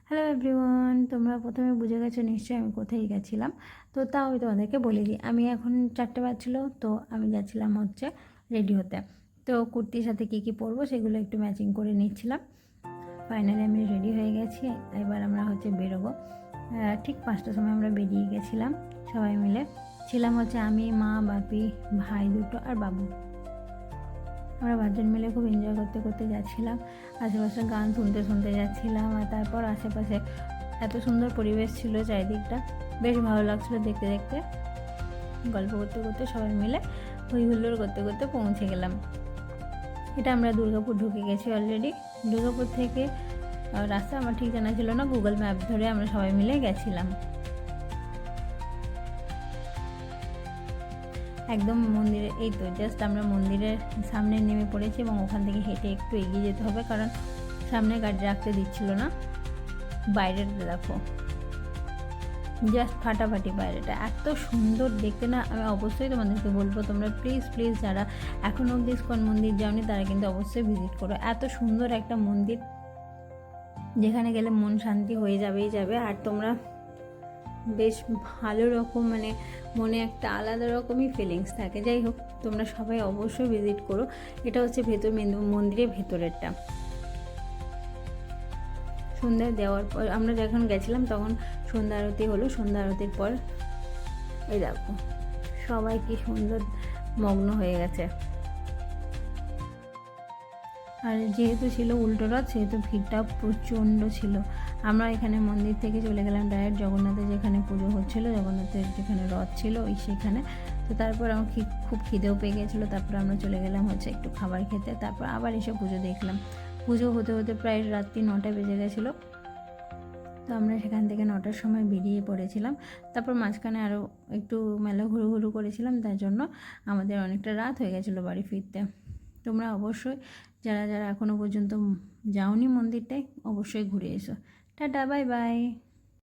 Hello everyone, তোমরা প্রথমে বুঝে গেছো নিশ্চয়ই আমি কোথায় গেছিলাম। তো তাও আমি তোমাদেরকে বলে দিই। আমি এখন 4টে বাজছিল, তো আমি যাচ্ছিলাম হচ্ছে রেডি হতে। তো কুর্তির সাথে কী কী পরবো সেগুলো একটু ম্যাচিং করে নিচ্ছিলাম। ফাইনালি আমি রেডি হয়ে গেছি। এবার আমরা হচ্ছে বেরোবো। ঠিক 5টার সময় আমরা বেরিয়ে গেছিলাম সবাই মিলে। ছিলাম হচ্ছে আমি, মা, বাপি, ভাই দুটো আর বাবু। আমরা 5জন মিলে খুব এনজয় করতে করতে যাচ্ছিলাম। আশেপাশে গান শুনতে শুনতে যাচ্ছিলাম। আর তারপর আশেপাশে এত সুন্দর পরিবেশ ছিল, চারিদিকটা বেশ ভালো লাগছিলো দেখতে দেখতে। গল্প করতে করতে সবাই মিলে হই হুল্লোড় করতে করতে পৌঁছে গেলাম। এটা আমরা দুর্গাপুর ঢুকে গেছি অলরেডি। দুর্গাপুর থেকে রাস্তা আমার ঠিক জানা ছিল না, গুগল ম্যাপ ধরে আমরা সবাই মিলে গেছিলাম। একদম মন্দিরে, এই তো জাস্ট আমরা মন্দিরের সামনে নেমে পড়েছি এবং ওখান থেকে হেঁটে একটু এগিয়ে যেতে হবে, কারণ সামনে গাড়ি রাখতে দিচ্ছিল না। বাইরের দেখো, জাস্ট ফাটাফাটি বাইরেটা এত সুন্দর দেখতে না। আমি অবশ্যই তোমাদেরকে বলবো, তোমরা প্লিজ প্লিজ যারা এখনও অবধি ইস্কন মন্দির যাওনি তারা কিন্তু অবশ্যই ভিজিট করো। এত সুন্দর একটা মন্দির, যেখানে গেলে মন শান্তি হয়ে যাবেই যাবে। আর তোমরা বেশ ভালো রকম মনে একটা আলাদা রকমই ফিলিংস থাকে। যাই হোক, তোমরা সবাই অবশ্যই ভিজিট করো। এটা হচ্ছে মন্দিরের ভেতরেরটা। সন্ধ্যা দেওয়ার পর আমরা যখন গেছিলাম তখন সন্ধ্যা আরতি হলো। সন্ধ্যা আরতির পর এই দেখো সবাই কি সুন্দর মগ্ন হয়ে গেছে। আর যেহেতু ছিল উল্টো রথ, সেহেতু ভিড়টা প্রচণ্ড ছিল। আমরা এখানে মন্দির থেকে চলে গেলাম ডাইরেক্ট জগন্নাথের যেখানে পুজো হচ্ছিলো, জগন্নাথের যেখানে রথ ছিল ওই সেখানে। তো তারপর আমার খুব খিদেও পেয়ে গেছিলো। তারপর আমরা চলে গেলাম হচ্ছে একটু খাবার খেতে। তারপর আবার এসে পুজো দেখলাম। পুজো হতে হতে প্রায় রাত্রি 9টা বেজে গেছিলো। তো আমরা সেখান থেকে 9টার সময় বেরিয়ে পড়েছিলাম। তারপর মাঝখানে আরও একটু মেলা ঘুরু করেছিলাম, তার জন্য আমাদের অনেকটা রাত হয়ে গেছিলো বাড়ি ফিরতে। তোমরা অবশ্যই যারা যারা এখনও পর্যন্ত যাওনি মন্দিরটায়, অবশ্যই ঘুরে এসো। Tata, bye bye.